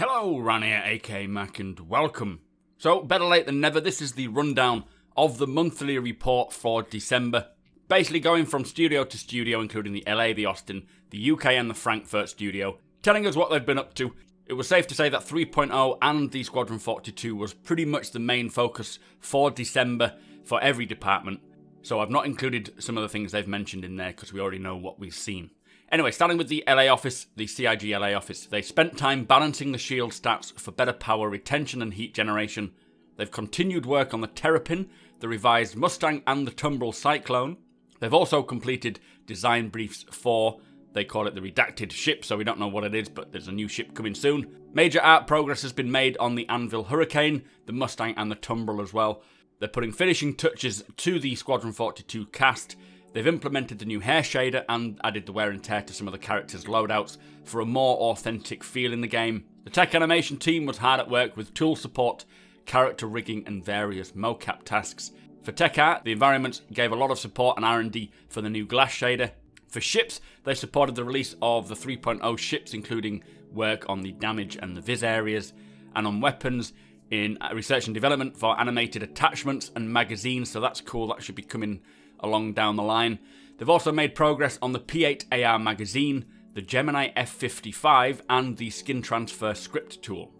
Hello, Ran here, aka Mac, and welcome. So, better late than never, this is the rundown of the monthly report for December. Basically going from studio to studio, including the LA, the Austin, the UK and the Frankfurt studio, telling us what they've been up to. It was safe to say that 3.0 and the Squadron 42 was pretty much the main focus for December for every department. So I've not included some of the things they've mentioned in there because we already know what we've seen. Anyway, starting with the LA office, the CIG LA office, they spent time balancing the shield stats for better power retention and heat generation. They've continued work on the Terrapin, the revised Mustang and the Tumbrel Cyclone. They've also completed design briefs for, they call it the redacted ship, so we don't know what it is, but there's a new ship coming soon. Major art progress has been made on the Anvil Hurricane, the Mustang and the Tumbrel as well. They're putting finishing touches to the Squadron 42 cast. They've implemented the new hair shader and added the wear and tear to some of the characters' loadouts for a more authentic feel in the game. The tech animation team was hard at work with tool support, character rigging and various mocap tasks. For tech art, the environments gave a lot of support and R&D for the new glass shader. For ships, they supported the release of the 3.0 ships, including work on the damage and the vis areas, and on weapons in research and development for animated attachments and magazines, so that's cool, that should be coming along down the line. They've also made progress on the P8 AR magazine, the Gemini F55 and the skin transfer script tool.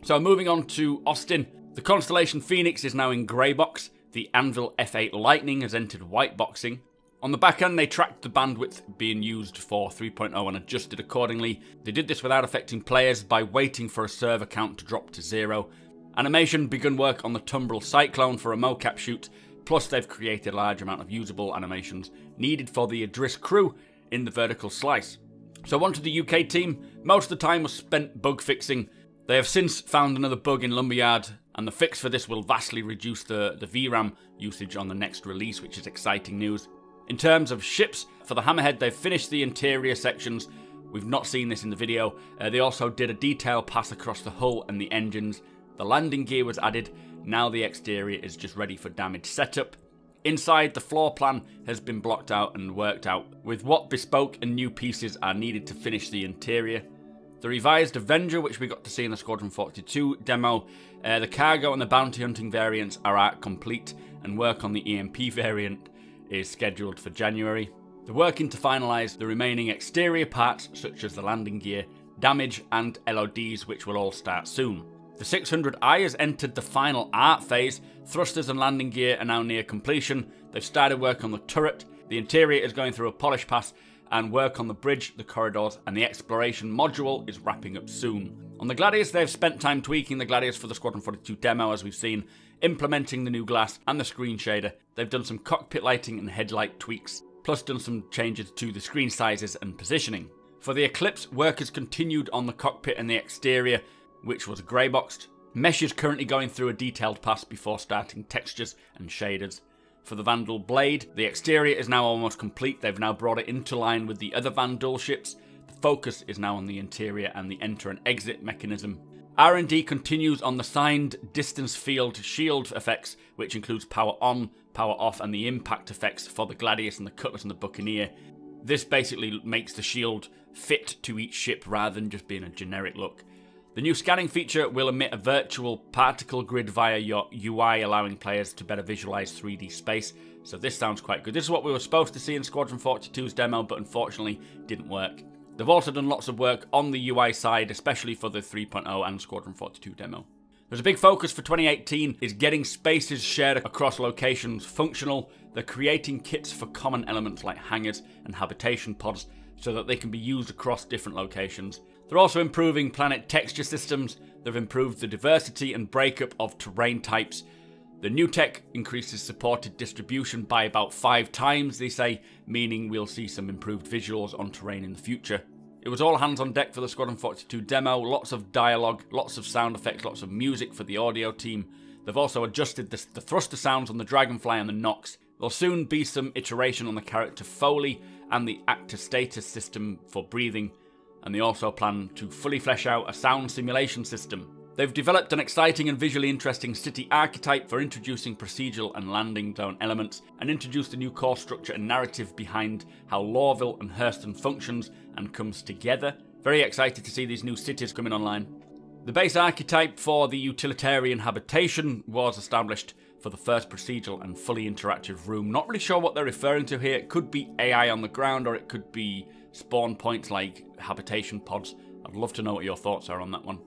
So moving on to Austin, the Constellation Phoenix is now in grey box, the Anvil F8 Lightning has entered white boxing. On the back end, they tracked the bandwidth being used for 3.0 and adjusted accordingly. They did this without affecting players by waiting for a server count to drop to 0. Animation begun work on the Tumbrel Cyclone for a mocap shoot, plus they've created a large amount of usable animations needed for the Idris crew in the vertical slice. So on to the UK team. Most of the time was spent bug fixing. They have since found another bug in Lumberyard, and the fix for this will vastly reduce the VRAM usage on the next release, which is exciting news. In terms of ships, for the Hammerhead, they've finished the interior sections. We've not seen this in the video. They also did a detail pass across the hull and the engines. The landing gear was added. Now the exterior is just ready for damage setup. Inside, the floor plan has been blocked out and worked out with what bespoke and new pieces are needed to finish the interior. The revised Avenger, which we got to see in the Squadron 42 demo, the cargo and the bounty hunting variants are out complete, and work on the EMP variant is scheduled for January. They're working to finalise the remaining exterior parts such as the landing gear, damage and LODs, which will all start soon. The 600i has entered the final art phase. Thrusters and landing gear are now near completion. They've started work on the turret. The interior is going through a polish pass, and work on the bridge, the corridors and the exploration module is wrapping up soon. On the Gladius, they've spent time tweaking the Gladius for the Squadron 42 demo, as we've seen, implementing the new glass and the screen shader. They've done some cockpit lighting and headlight tweaks, plus done some changes to the screen sizes and positioning. For the Eclipse, work has continued on the cockpit and the exterior, which was grey boxed. Mesh is currently going through a detailed pass before starting textures and shaders. For the Vandal Blade, the exterior is now almost complete. They've now brought it into line with the other Vandal ships. The focus is now on the interior and the enter and exit mechanism. R&D continues on the signed distance field shield effects, which includes power on, power off and the impact effects for the Gladius and the Cutlass and the Buccaneer. This basically makes the shield fit to each ship rather than just being a generic look. The new scanning feature will emit a virtual particle grid via your UI, allowing players to better visualize 3D space. So this sounds quite good. This is what we were supposed to see in Squadron 42's demo, but unfortunately didn't work. They've also done lots of work on the UI side, especially for the 3.0 and Squadron 42 demo. There's a big focus for 2018 is getting spaces shared across locations functional. They're creating kits for common elements like hangars and habitation pods so that they can be used across different locations. They're also improving planet texture systems. They've improved the diversity and breakup of terrain types. The new tech increases supported distribution by about 5 times, they say, meaning we'll see some improved visuals on terrain in the future. It was all hands on deck for the Squadron 42 demo, lots of dialogue, lots of sound effects, lots of music for the audio team. They've also adjusted the thruster sounds on the Dragonfly and the Nox. There'll soon be some iteration on the character Foley and the actor status system for breathing, and they also plan to fully flesh out a sound simulation system. They've developed an exciting and visually interesting city archetype for introducing procedural and landing zone elements, and introduced a new core structure and narrative behind how Lorville and Hurston functions and comes together. Very excited to see these new cities coming online. The base archetype for the utilitarian habitation was established for the first procedural and fully interactive room. Not really sure what they're referring to here. It could be AI on the ground, or it could be spawn points like habitation pods. I'd love to know what your thoughts are on that one.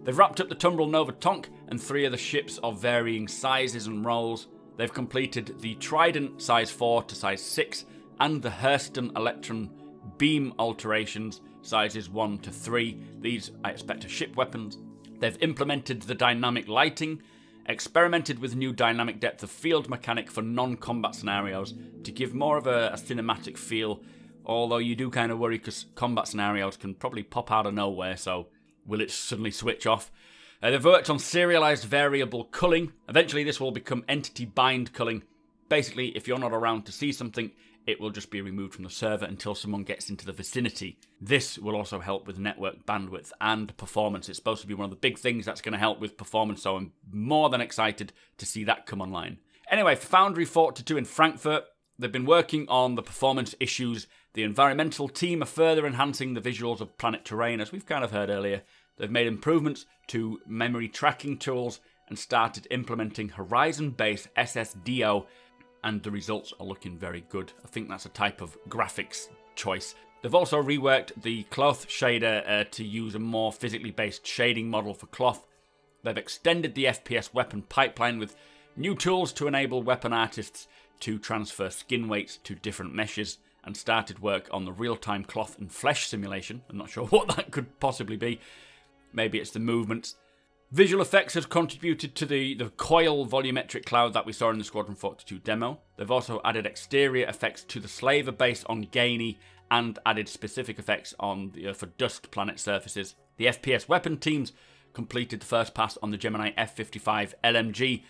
They've wrapped up the Tumbrel Nova Tonk and 3 of the ships of varying sizes and roles. They've completed the Trident size 4 to size 6 and the Hurston Electron beam alterations sizes 1 to 3. These I expect are ship weapons. They've implemented the dynamic lighting, experimented with new dynamic depth of field mechanic for non-combat scenarios to give more of a cinematic feel, although you do kind of worry because combat scenarios can probably pop out of nowhere, so will it suddenly switch off? They've worked on serialized variable culling. Eventually this will become entity bind culling. Basically, if you're not around to see something, it will just be removed from the server until someone gets into the vicinity. This will also help with network bandwidth and performance. It's supposed to be one of the big things that's going to help with performance, so I'm more than excited to see that come online. Anyway, for Foundry 42 in Frankfurt, they've been working on the performance issues. The environmental team are further enhancing the visuals of planet terrain, as we've kind of heard earlier. They've made improvements to memory tracking tools and started implementing horizon-based SSDO, and the results are looking very good. I think that's a type of graphics choice. They've also reworked the cloth shader to use a more physically based shading model for cloth. They've extended the FPS weapon pipeline with new tools to enable weapon artists to transfer skin weights to different meshes, and started work on the real-time cloth and flesh simulation. I'm not sure what that could possibly be. Maybe it's the movements. Visual effects has contributed to the coil volumetric cloud that we saw in the Squadron 42 demo. They've also added exterior effects to the slaver base on Gainey and added specific effects on for dust planet surfaces. The FPS weapon teams completed the first pass on the Gemini F-55 LMG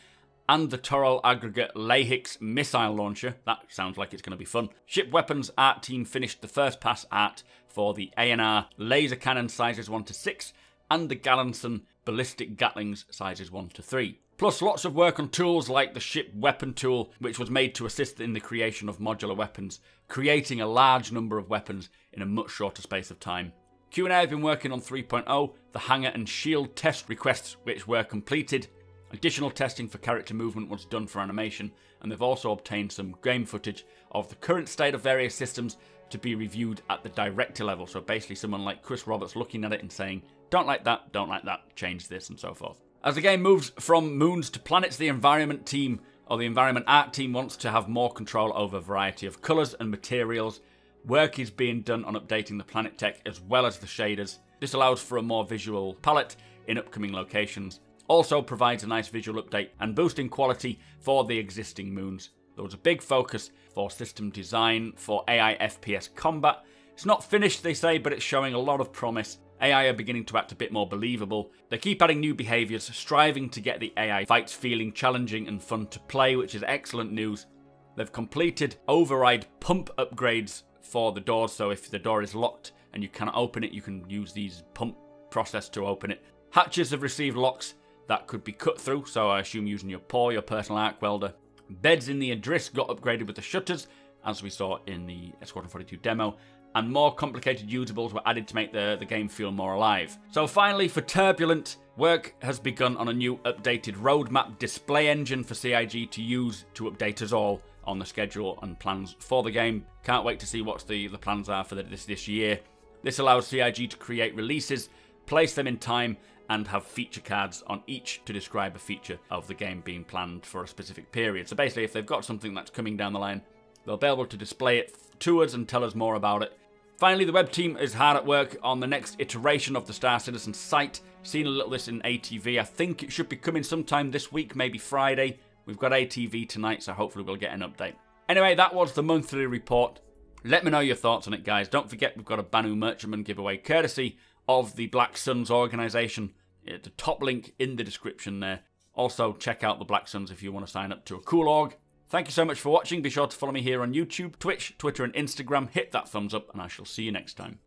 and the Toro Aggregate Lahix missile launcher. That sounds like it's going to be fun. Ship weapons art team finished the first pass art for the ANR laser cannon sizes 1 to 6 and the Gallinson ballistic Gatlings sizes 1 to 3. Plus lots of work on tools like the ship weapon tool, which was made to assist in the creation of modular weapons, creating a large number of weapons in a much shorter space of time. Q&A have been working on 3.0, the hangar and shield test requests which were completed. Additional testing for character movement was done for animation, and they've also obtained some game footage of the current state of various systems to be reviewed at the director level. So basically someone like Chris Roberts looking at it and saying, don't like that, change this, and so forth. As the game moves from moons to planets, the environment team, or the environment art team, wants to have more control over a variety of colours and materials. Work is being done on updating the planet tech as well as the shaders. This allows for a more visual palette in upcoming locations. Also provides a nice visual update and boosting quality for the existing moons. There was a big focus for system design for AI FPS combat. It's not finished, they say, but it's showing a lot of promise. AI are beginning to act a bit more believable. They keep adding new behaviours, striving to get the AI fights feeling challenging and fun to play, which is excellent news. They've completed override pump upgrades for the doors, so if the door is locked and you cannot open it, you can use these pump process to open it. Hatches have received locks that could be cut through, so I assume using your paw, your personal arc welder. Beds in the Adris got upgraded with the shutters, as we saw in the Squadron 42 demo, and more complicated usables were added to make the game feel more alive. So finally, for Turbulent, work has begun on a new updated roadmap display engine for CIG to use to update us all on the schedule and plans for the game. Can't wait to see what the plans are for this year. This allows CIG to create releases, place them in time, and have feature cards on each to describe a feature of the game being planned for a specific period. So basically, if they've got something that's coming down the line, they'll be able to display it to us and tell us more about it. Finally, the web team is hard at work on the next iteration of the Star Citizen site. Seen a little of this in ATV. I think it should be coming sometime this week, maybe Friday. We've got ATV tonight, so hopefully we'll get an update. Anyway, that was the monthly report. Let me know your thoughts on it, guys. Don't forget, we've got a Banu Merchantman giveaway, courtesy of the Black Suns organisation. The top link in the description there. Also, check out the Black Suns if you want to sign up to a cool org. Thank you so much for watching. Be sure to follow me here on YouTube, Twitch, Twitter and Instagram. Hit that thumbs up and I shall see you next time.